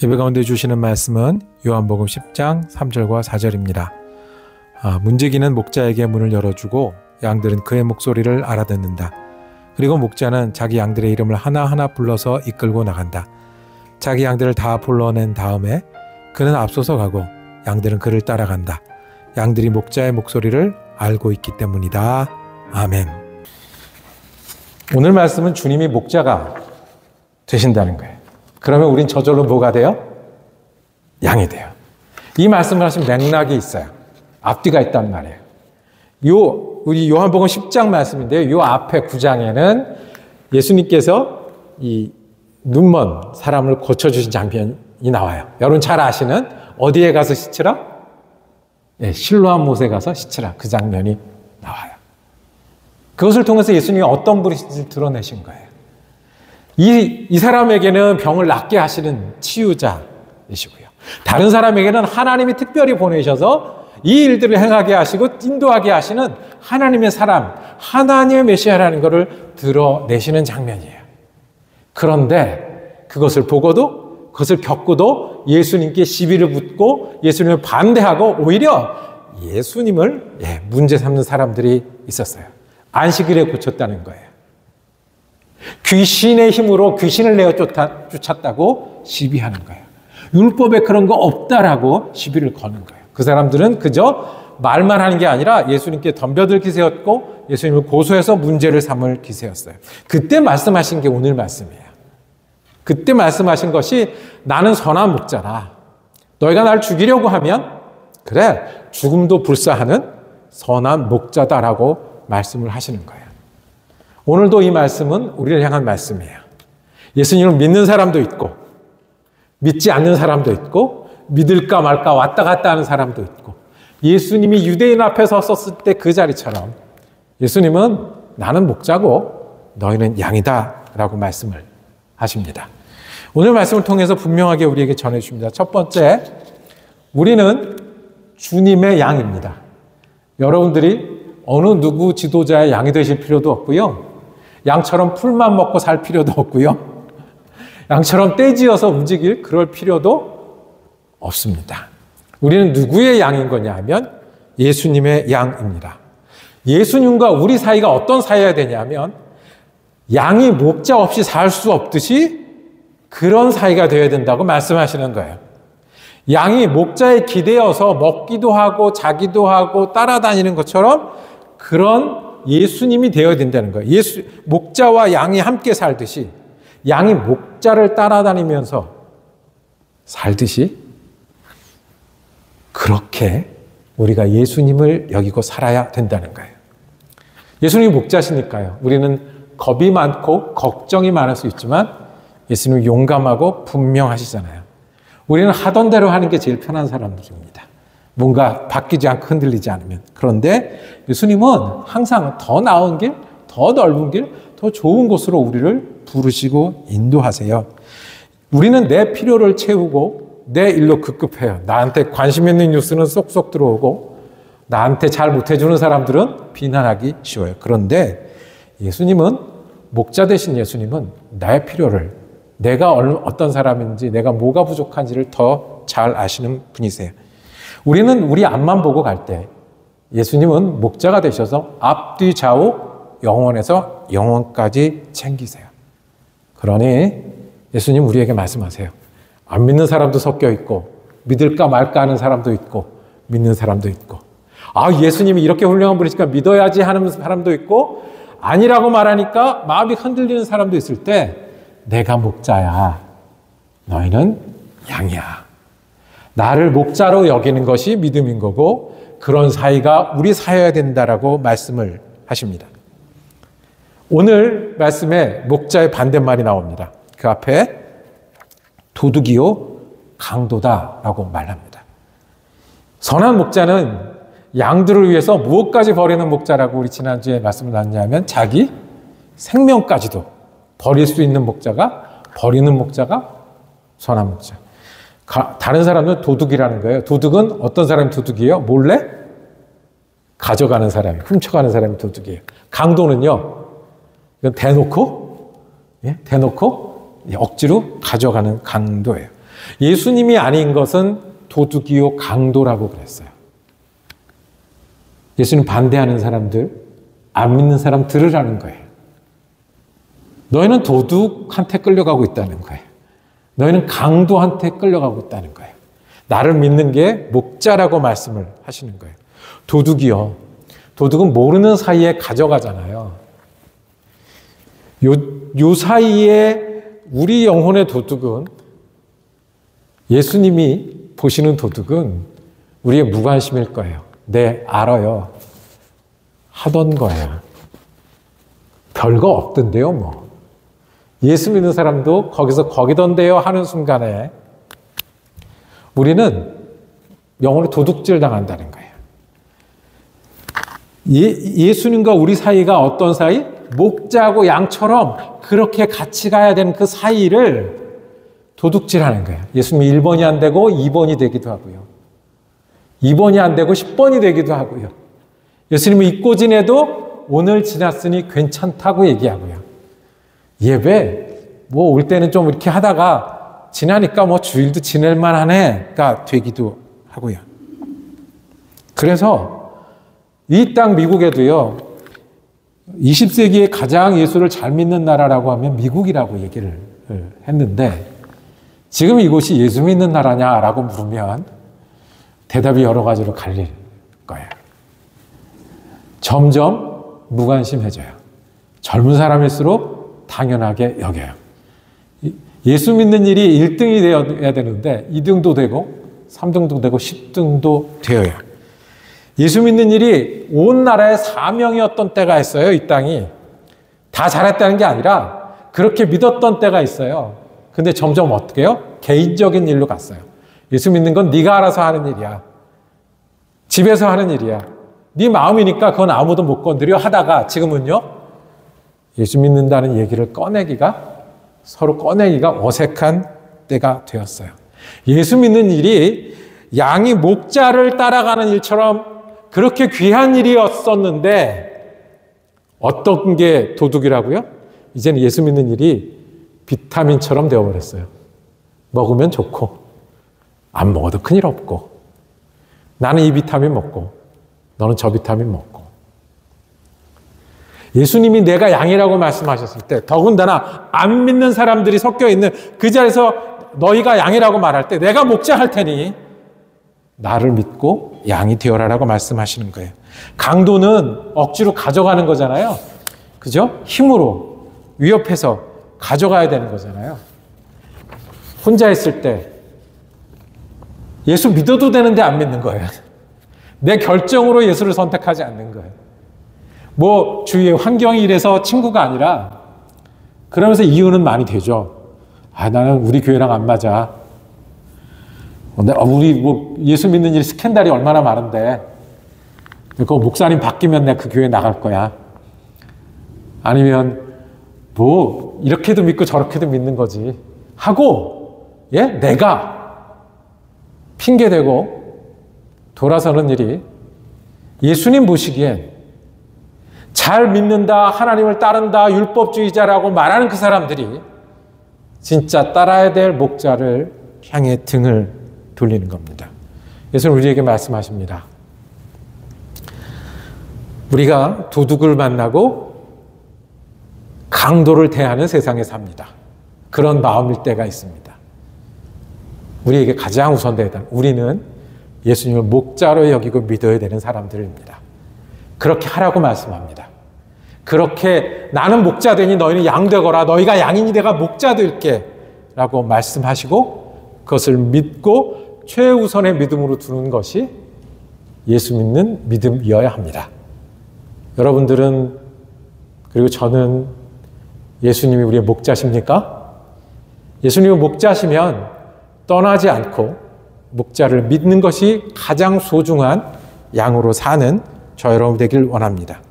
예배 가운데 주시는 말씀은 요한복음 10장 3절과 4절입니다. 문지기는 목자에게 문을 열어주고 양들은 그의 목소리를 알아듣는다. 그리고 목자는 자기 양들의 이름을 하나하나 불러서 이끌고 나간다. 자기 양들을 다 불러낸 다음에 그는 앞서서 가고 양들은 그를 따라간다. 양들이 목자의 목소리를 알고 있기 때문이다. 아멘. 오늘 말씀은 주님이 목자가 되신다는 거예요. 그러면 우린 저절로 뭐가 돼요? 양이 돼요. 이 말씀을 하신 맥락이 있어요. 앞뒤가 있단 말이에요. 우리 요한복음 10장 말씀인데요. 요 앞에 9장에는 예수님께서 이 눈먼 사람을 고쳐주신 장면이 나와요. 여러분 잘 아시는 어디에 가서 씻으라? 네, 실로암 못에 가서 씻으라. 그 장면이 나와요. 그것을 통해서 예수님이 어떤 분이신지 드러내신 거예요. 이 사람에게는 병을 낫게 하시는 치유자이시고요. 다른 사람에게는 하나님이 특별히 보내셔서 이 일들을 행하게 하시고 인도하게 하시는 하나님의 사람, 하나님의 메시아라는 것을 드러내시는 장면이에요. 그런데 그것을 보고도, 그것을 겪고도 예수님께 시비를 붙고 예수님을 반대하고 오히려 예수님을 문제 삼는 사람들이 있었어요. 안식일에 고쳤다는 거예요. 귀신의 힘으로 귀신을 내어 쫓았다고 시비하는 거예요. 율법에 그런 거 없다라고 시비를 거는 거예요. 그 사람들은 그저 말만 하는 게 아니라 예수님께 덤벼들 기세였고 예수님을 고소해서 문제를 삼을 기세였어요. 그때 말씀하신 게 오늘 말씀이에요. 그때 말씀하신 것이 나는 선한 목자라. 너희가 날 죽이려고 하면 그래 죽음도 불사하는 선한 목자다라고 말씀을 하시는 거예요. 오늘도 이 말씀은 우리를 향한 말씀이에요. 예수님을 믿는 사람도 있고 믿지 않는 사람도 있고 믿을까 말까 왔다 갔다 하는 사람도 있고 예수님이 유대인 앞에 섰을 때 그 자리처럼 예수님은 나는 목자고 너희는 양이다 라고 말씀을 하십니다. 오늘 말씀을 통해서 분명하게 우리에게 전해주십니다. 첫 번째, 우리는 주님의 양입니다. 여러분들이 어느 누구 지도자의 양이 되실 필요도 없고요. 양처럼 풀만 먹고 살 필요도 없고요. 양처럼 떼지어서 움직일 그럴 필요도 없습니다. 우리는 누구의 양인 거냐 하면 예수님의 양입니다. 예수님과 우리 사이가 어떤 사이여야 되냐면 양이 목자 없이 살 수 없듯이 그런 사이가 되어야 된다고 말씀하시는 거예요. 양이 목자에 기대어서 먹기도 하고 자기도 하고 따라다니는 것처럼 그런 예수님이 되어야 된다는 거예요. 목자와 양이 함께 살듯이 양이 목자를 따라다니면서 살듯이 그렇게 우리가 예수님을 여기고 살아야 된다는 거예요. 예수님이 목자시니까요. 우리는 겁이 많고 걱정이 많을 수 있지만 예수님은 용감하고 분명하시잖아요. 우리는 하던 대로 하는 게 제일 편한 사람들입니다. 뭔가 바뀌지 않고 흔들리지 않으면. 그런데 예수님은 항상 더 나은 길, 더 넓은 길, 더 좋은 곳으로 우리를 부르시고 인도하세요. 우리는 내 필요를 채우고 내 일로 급급해요. 나한테 관심 있는 뉴스는 쏙쏙 들어오고 나한테 잘 못해주는 사람들은 비난하기 쉬워요. 그런데 예수님은 목자 되신 예수님은 나의 필요를 내가 어떤 사람인지 내가 뭐가 부족한지를 더 잘 아시는 분이세요. 우리는 우리 앞만 보고 갈 때 예수님은 목자가 되셔서 앞뒤 좌우 영원에서 영원까지 챙기세요. 그러니 예수님 우리에게 말씀하세요. 안 믿는 사람도 섞여 있고 믿을까 말까 하는 사람도 있고 믿는 사람도 있고 예수님이 이렇게 훌륭한 분이니까 믿어야지 하는 사람도 있고 아니라고 말하니까 마음이 흔들리는 사람도 있을 때 내가 목자야. 너희는 양이야. 나를 목자로 여기는 것이 믿음인 거고 그런 사이가 우리 사여야 된다라고 말씀을 하십니다. 오늘 말씀에 목자의 반대말이 나옵니다. 그 앞에 도둑이요 강도다라고 말합니다. 선한 목자는 양들을 위해서 무엇까지 버리는 목자라고 우리 지난주에 말씀을 나눴냐면 자기 생명까지도 버릴 수 있는 목자가 버리는 목자가 선한 목자. 다른 사람은 도둑이라는 거예요. 도둑은 어떤 사람이 도둑이에요? 몰래 가져가는 사람이, 훔쳐가는 사람이 도둑이에요. 강도는요, 이건 대놓고 억지로 가져가는 강도예요. 예수님이 아닌 것은 도둑이요 강도라고 그랬어요. 예수님 반대하는 사람들, 안 믿는 사람 들으라는 거예요. 너희는 도둑한테 끌려가고 있다는 거예요. 너희는 강도한테 끌려가고 있다는 거예요. 나를 믿는 게 목자라고 말씀을 하시는 거예요. 도둑이요. 도둑은 모르는 사이에 가져가잖아요. 요 사이에 우리 영혼의 도둑은, 예수님이 보시는 도둑은 우리의 무관심일 거예요. 네, 알아요. 하던 거예요. 별거 없던데요, 뭐. 예수 믿는 사람도 거기서 거기던데요 하는 순간에 우리는 영혼의 도둑질 당한다는 거예요. 예수님과 우리 사이가 어떤 사이? 목자하고 양처럼 그렇게 같이 가야 되는 그 사이를 도둑질하는 거예요. 예수님이 1번이 안 되고 2번이 되기도 하고요. 2번이 안 되고 10번이 되기도 하고요. 예수님이 잊고 지내도 오늘 지났으니 괜찮다고 얘기하고요. 예배 뭐 올 때는 좀 이렇게 하다가 지나니까 뭐 주일도 지낼 만하네가 되기도 하고요. 그래서 이 땅 미국에도요, 20세기에 가장 예수를 잘 믿는 나라라고 하면 미국이라고 얘기를 했는데, 지금 이곳이 예수 믿는 나라냐라고 물으면 대답이 여러 가지로 갈릴 거예요. 점점 무관심해져요. 젊은 사람일수록 당연하게 여겨요. 예수 믿는 일이 1등이 되어야 되는데 2등도 되고 3등도 되고 10등도 되어요. 예수 믿는 일이 온 나라의 사명이었던 때가 있어요. 이 땅이 다 잘했다는 게 아니라 그렇게 믿었던 때가 있어요. 근데 점점 어떻게 해요? 개인적인 일로 갔어요. 예수 믿는 건 네가 알아서 하는 일이야. 집에서 하는 일이야. 네 마음이니까 그건 아무도 못 건드려 하다가 지금은요, 예수 믿는다는 얘기를 서로 꺼내기가 어색한 때가 되었어요. 예수 믿는 일이 양이 목자를 따라가는 일처럼 그렇게 귀한 일이었었는데 어떤 게 도둑이라고요? 이제는 예수 믿는 일이 비타민처럼 되어버렸어요. 먹으면 좋고 안 먹어도 큰일 없고, 나는 이 비타민 먹고 너는 저 비타민 먹고. 예수님이 내가 양이라고 말씀하셨을 때, 더군다나 안 믿는 사람들이 섞여 있는 그 자리에서 너희가 양이라고 말할 때 내가 목자할 테니 나를 믿고 양이 되어라라고 말씀하시는 거예요. 강도는 억지로 가져가는 거잖아요. 그죠? 힘으로 위협해서 가져가야 되는 거잖아요. 혼자 있을 때 예수 믿어도 되는데 안 믿는 거예요. 내 결정으로 예수를 선택하지 않는 거예요. 뭐 주위의 환경이 이래서 친구가 아니라, 그러면서 이유는 많이 되죠. 나는 우리 교회랑 안 맞아. 우리 뭐 예수 믿는 일 스캔들이 얼마나 많은데 그 목사님 바뀌면 내가 그 교회 나갈 거야. 아니면 뭐 이렇게도 믿고 저렇게도 믿는 거지 하고, 내가 핑계대고 돌아서는 일이, 예수님 보시기엔 잘 믿는다, 하나님을 따른다, 율법주의자라고 말하는 그 사람들이 진짜 따라야 될 목자를 향해 등을 돌리는 겁니다. 예수는 우리에게 말씀하십니다. 우리가 도둑을 만나고 강도를 대하는 세상에 삽니다. 그런 마음일 때가 있습니다. 우리에게 가장 우선되어야 되는, 우리는 예수님을 목자로 여기고 믿어야 되는 사람들입니다. 그렇게 하라고 말씀합니다. 그렇게 나는 목자 되니 너희는 양 되거라. 너희가 양이니 내가 목자 될게 라고 말씀하시고, 그것을 믿고 최우선의 믿음으로 두는 것이 예수 믿는 믿음이어야 합니다. 여러분들은, 그리고 저는 예수님이 우리의 목자십니까? 예수님이 목자시면 떠나지 않고 목자를 믿는 것이 가장 소중한 양으로 사는 저 여러분 되길 원합니다.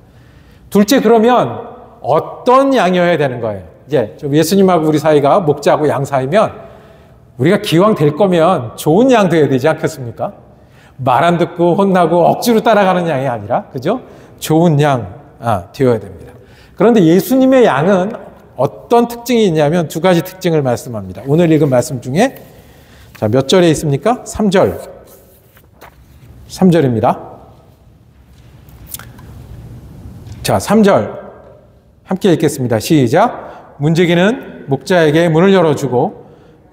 둘째, 그러면 어떤 양이어야 되는 거예요? 이제 예수님하고 우리 사이가 목자하고 양 사이면 우리가 기왕 될 거면 좋은 양 되어야 되지 않겠습니까? 말 안 듣고 혼나고 억지로 따라가는 양이 아니라, 그죠? 좋은 양 되어야 됩니다. 그런데 예수님의 양은 어떤 특징이 있냐면 두 가지 특징을 말씀합니다. 오늘 읽은 말씀 중에 자, 몇 절에 있습니까? 3절. 3절입니다. 자, 3절. 함께 읽겠습니다. 시작. 문지기는 목자에게 문을 열어주고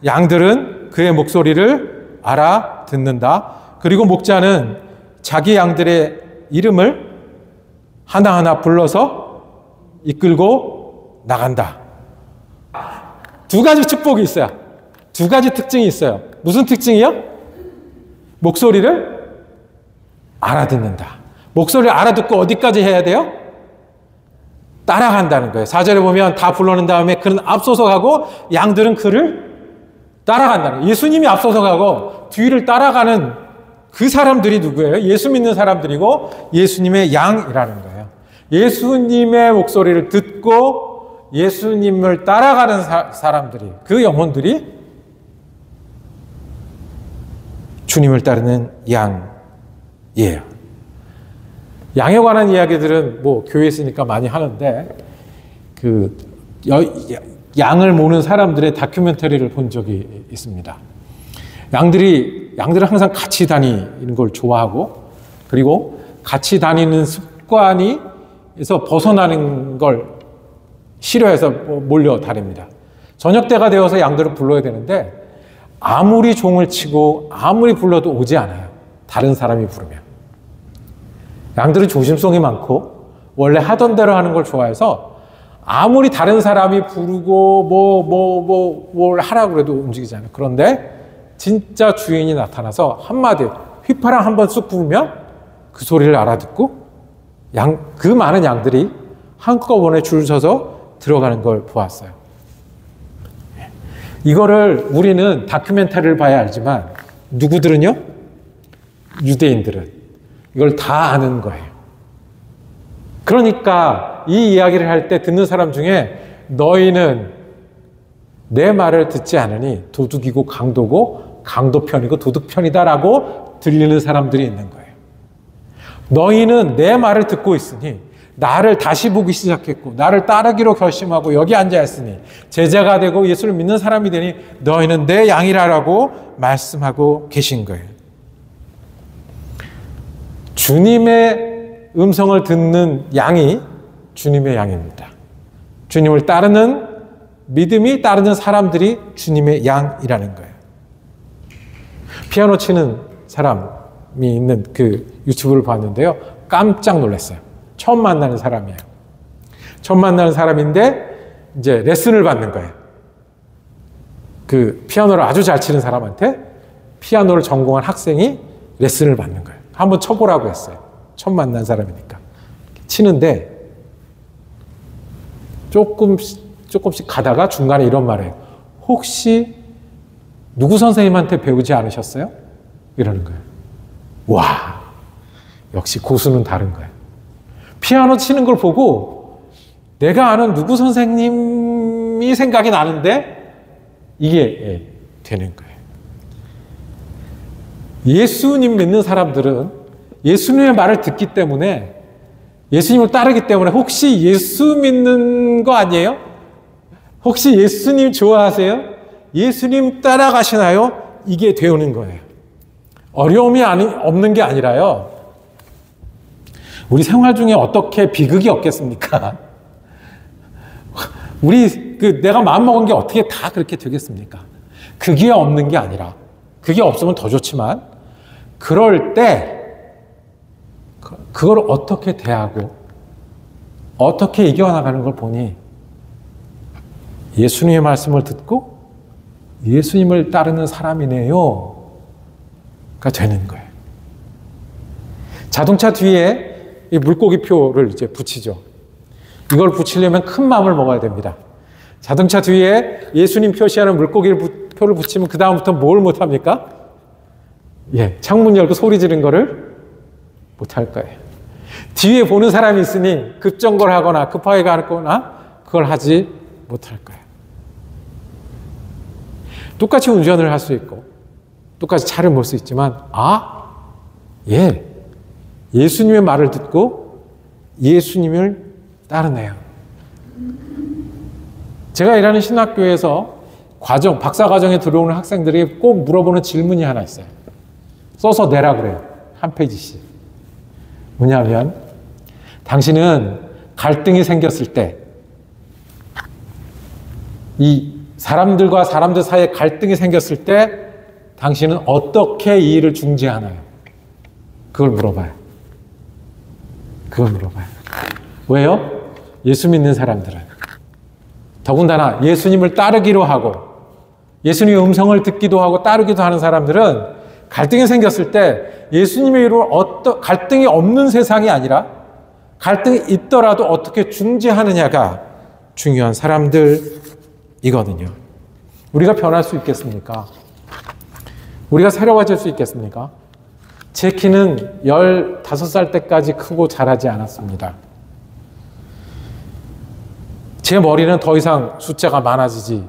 양들은 그의 목소리를 알아듣는다. 그리고 목자는 자기 양들의 이름을 하나하나 불러서 이끌고 나간다. 두 가지 축복이 있어요. 두 가지 특징이 있어요. 무슨 특징이요? 목소리를 알아듣는다. 목소리를 알아듣고 어디까지 해야 돼요? 따라간다는 거예요. 4절에 보면 다 불러낸 다음에 그는 앞서서 가고 양들은 그를 따라간다는 거예요. 예수님이 앞서서 가고 뒤를 따라가는 그 사람들이 누구예요? 예수 믿는 사람들이고 예수님의 양이라는 거예요. 예수님의 목소리를 듣고 예수님을 따라가는 사람들이, 그 영혼들이 주님을 따르는 양이에요. 양에 관한 이야기들은 뭐 교회에 있으니까 많이 하는데 양을 모는 사람들의 다큐멘터리를 본 적이 있습니다. 양들은 항상 같이 다니는 걸 좋아하고 그리고 같이 다니는 습관에서 벗어나는 걸 싫어해서 몰려 다닙니다. 저녁 때가 되어서 양들을 불러야 되는데 아무리 종을 치고 아무리 불러도 오지 않아요. 다른 사람이 부르면. 양들은 조심성이 많고 원래 하던 대로 하는 걸 좋아해서 아무리 다른 사람이 부르고 뭘 하라고 해도 움직이지 않아요. 그런데 진짜 주인이 나타나서 한마디 휘파람 한번 쑥 부으면 그 소리를 알아듣고 그 많은 양들이 한꺼번에 줄 서서 들어가는 걸 보았어요. 이거를 우리는 다큐멘터리를 봐야 알지만 누구들은요? 유대인들은 이걸 다 아는 거예요. 그러니까 이 이야기를 할 때 듣는 사람 중에 너희는 내 말을 듣지 않으니 도둑이고 강도고 강도 편이고 도둑 편이다라고 들리는 사람들이 있는 거예요. 너희는 내 말을 듣고 있으니 나를 다시 보기 시작했고 나를 따르기로 결심하고 여기 앉아 있으니 제자가 되고 예수를 믿는 사람이 되니 너희는 내 양이라라고 말씀하고 계신 거예요. 주님의 음성을 듣는 양이 주님의 양입니다. 주님을 따르는 믿음이 따르는 사람들이 주님의 양이라는 거예요. 피아노 치는 사람이 있는 그 유튜브를 봤는데요. 깜짝 놀랐어요. 처음 만나는 사람이에요. 처음 만나는 사람인데 이제 레슨을 받는 거예요. 그 피아노를 아주 잘 치는 사람한테 피아노를 전공한 학생이 레슨을 받는 거예요. 한번 쳐보라고 했어요. 처음 만난 사람이니까. 치는데 조금씩 가다가 중간에 이런 말을 해요. 혹시 누구 선생님한테 배우지 않으셨어요? 이러는 거예요. 와, 역시 고수는 다른 거예요. 피아노 치는 걸 보고 내가 아는 누구 선생님이 생각이 나는데 이게 되는 거예요. 예수님 믿는 사람들은 예수님의 말을 듣기 때문에 예수님을 따르기 때문에 혹시 예수 믿는 거 아니에요? 혹시 예수님 좋아하세요? 예수님 따라가시나요? 이게 되는 거예요. 어려움이 없는 게 아니라요. 우리 생활 중에 어떻게 비극이 없겠습니까? 내가 마음먹은 게 어떻게 다 그렇게 되겠습니까? 그게 없는 게 아니라, 그게 없으면 더 좋지만, 그럴 때, 그걸 어떻게 대하고, 어떻게 이겨나가는 걸 보니, 예수님의 말씀을 듣고, 예수님을 따르는 사람이네요. 가 되는 거예요. 자동차 뒤에 이 물고기표를 이제 붙이죠. 이걸 붙이려면 큰 마음을 먹어야 됩니다. 자동차 뒤에 예수님 표시하는 물고기표를 붙이면 그 다음부터 뭘 못합니까? 창문 열고 소리 지른 거를 못할 거예요. 뒤에 보는 사람이 있으니 급정거를 하거나 급하게 가거나 그걸 하지 못할 거예요. 똑같이 운전을 할 수 있고 똑같이 차를 몰 수 있지만 예수님의 말을 듣고 예수님을 따르네요. 제가 일하는 신학교에서 박사 과정에 들어오는 학생들이 꼭 물어보는 질문이 하나 있어요. 써서 내라 그래요. 한 페이지씩. 뭐냐면, 당신은 갈등이 생겼을 때, 이 사람들과 사람들 사이에 갈등이 생겼을 때, 당신은 어떻게 이 일을 중재하나요? 그걸 물어봐요. 그걸 물어봐요. 왜요? 예수 믿는 사람들은. 더군다나 예수님을 따르기로 하고, 예수님의 음성을 듣기도 하고 따르기도 하는 사람들은 갈등이 생겼을 때 예수님의 이름으로 갈등이 없는 세상이 아니라 갈등이 있더라도 어떻게 중재하느냐가 중요한 사람들이거든요. 우리가 변할 수 있겠습니까? 우리가 새로워질 수 있겠습니까? 제 키는 15살 때까지 크고 자라지 않았습니다. 제 머리는 더 이상 숫자가 많아지지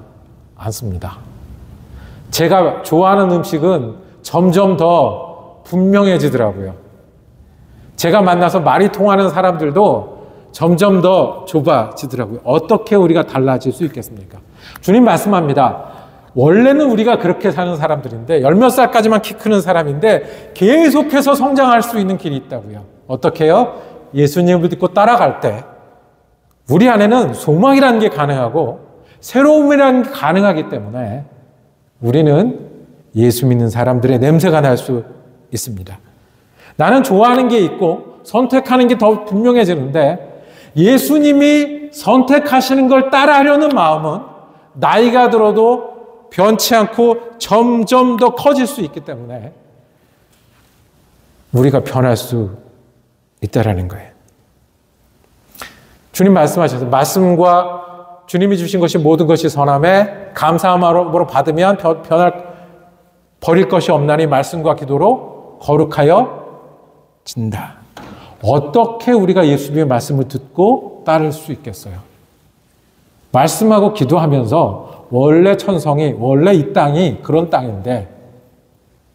않습니다. 제가 좋아하는 음식은 점점 더 분명해지더라고요. 제가 만나서 말이 통하는 사람들도 점점 더 좁아지더라고요. 어떻게 우리가 달라질 수 있겠습니까? 주님 말씀합니다. 원래는 우리가 그렇게 사는 사람들인데, 10몇 살까지만 키 크는 사람인데 계속해서 성장할 수 있는 길이 있다고요. 어떻게 해요? 예수님을 믿고 따라갈 때 우리 안에는 소망이라는 게 가능하고 새로움이라는 게 가능하기 때문에 우리는 예수 믿는 사람들의 냄새가 날 수 있습니다. 나는 좋아하는 게 있고 선택하는 게 더 분명해지는데, 예수님이 선택하시는 걸 따라하려는 마음은 나이가 들어도 변치 않고 점점 더 커질 수 있기 때문에 우리가 변할 수 있다라는 거예요. 주님 말씀하셔서 말씀과 주님이 주신 것이 모든 것이 선함에 감사함으로 받으면 버릴 것이 없나니 말씀과 기도로 거룩하여 진다. 어떻게 우리가 예수님의 말씀을 듣고 따를 수 있겠어요? 말씀하고 기도하면서 원래 천성이, 원래 이 땅이 그런 땅인데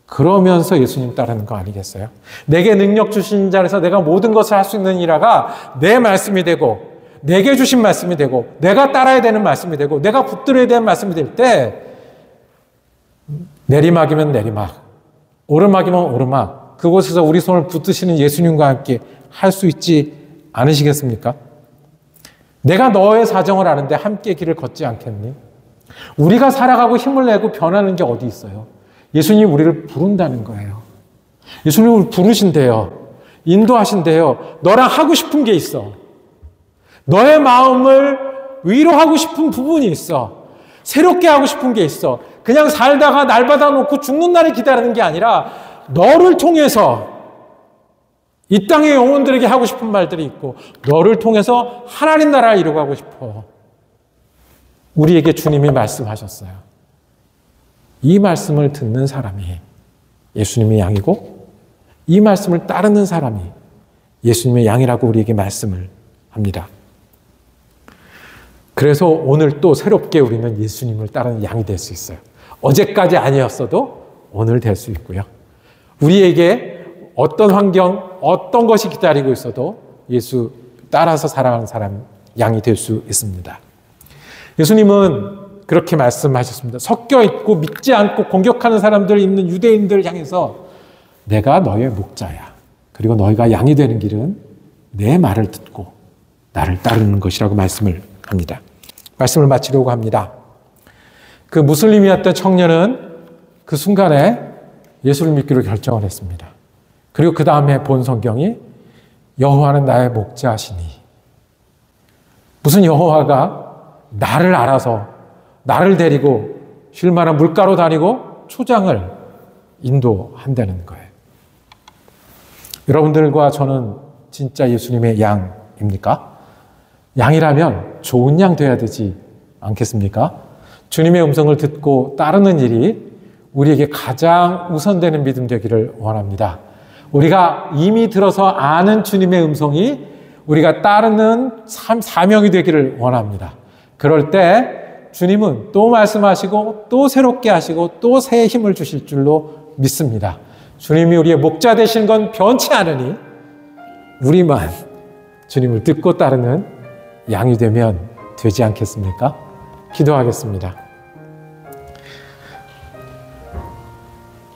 그러면서 예수님 따르는 거 아니겠어요? 내게 능력 주신 자에서 내가 모든 것을 할 수 있는 이라가 내 말씀이 되고, 내게 주신 말씀이 되고, 내가 따라야 되는 말씀이 되고, 내가 붙들어야 되는 말씀이 될 때, 내리막이면 내리막, 오르막이면 오르막, 그곳에서 우리 손을 붙드시는 예수님과 함께 할 수 있지 않으시겠습니까? 내가 너의 사정을 아는데 함께 길을 걷지 않겠니? 우리가 살아가고 힘을 내고 변하는 게 어디 있어요? 예수님이 우리를 부른다는 거예요. 예수님이 우리를 부르신대요. 인도하신대요. 너랑 하고 싶은 게 있어. 너의 마음을 위로하고 싶은 부분이 있어. 새롭게 하고 싶은 게 있어. 그냥 살다가 날 받아놓고 죽는 날을 기다리는 게 아니라 너를 통해서 이 땅의 영혼들에게 하고 싶은 말들이 있고, 너를 통해서 하나님 나라를 이루고 싶어. 우리에게 주님이 말씀하셨어요. 이 말씀을 듣는 사람이 예수님의 양이고, 이 말씀을 따르는 사람이 예수님의 양이라고 우리에게 말씀을 합니다. 그래서 오늘 또 새롭게 우리는 예수님을 따르는 양이 될 수 있어요. 어제까지 아니었어도 오늘 될 수 있고요. 우리에게 어떤 환경, 어떤 것이 기다리고 있어도 예수 따라서 살아가는 사람, 양이 될 수 있습니다. 예수님은 그렇게 말씀하셨습니다. 섞여 있고 믿지 않고 공격하는 사람들 있는 유대인들을 향해서 내가 너의 목자야. 그리고 너희가 양이 되는 길은 내 말을 듣고 나를 따르는 것이라고 말씀을 합니다. 말씀을 마치려고 합니다. 그 무슬림이었던 청년은 그 순간에 예수를 믿기로 결정을 했습니다. 그리고 그 다음에 본 성경이 여호와는 나의 목자시니, 무슨 여호와가 나를 알아서 나를 데리고 쉴 만한 물가로 다니고 초장을 인도한다는 거예요. 여러분들과 저는 진짜 예수님의 양입니까? 양이라면 좋은 양 돼야 되지 않겠습니까? 주님의 음성을 듣고 따르는 일이 우리에게 가장 우선되는 믿음 되기를 원합니다. 우리가 이미 들어서 아는 주님의 음성이 우리가 따르는 사명이 되기를 원합니다. 그럴 때 주님은 또 말씀하시고 또 새롭게 하시고 또 새 힘을 주실 줄로 믿습니다. 주님이 우리의 목자 되신 건 변치 않으니 우리만 주님을 듣고 따르는 양이 되면 되지 않겠습니까? 기도하겠습니다.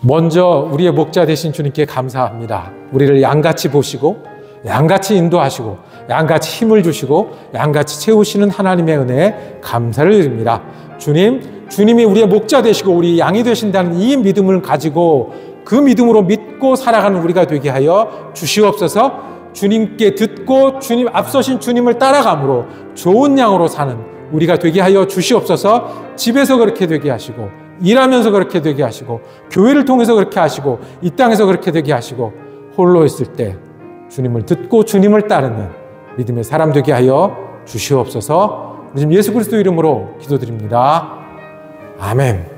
먼저 우리의 목자 되신 주님께 감사합니다. 우리를 양같이 보시고 양같이 인도하시고 양같이 힘을 주시고 양같이 채우시는 하나님의 은혜에 감사를 드립니다. 주님이 우리의 목자 되시고 우리 양이 되신다는 이 믿음을 가지고 그 믿음으로 믿고 살아가는 우리가 되게 하여 주시옵소서. 주님께 듣고 앞서신 주님을 따라감으로 좋은 양으로 사는 우리가 되게 하여 주시옵소서. 집에서 그렇게 되게 하시고 일하면서 그렇게 되게 하시고 교회를 통해서 그렇게 하시고 이 땅에서 그렇게 되게 하시고 홀로 있을 때 주님을 듣고 주님을 따르는 믿음의 사람 되게 하여 주시옵소서. 우리 지금 예수 그리스도 이름으로 기도드립니다. 아멘.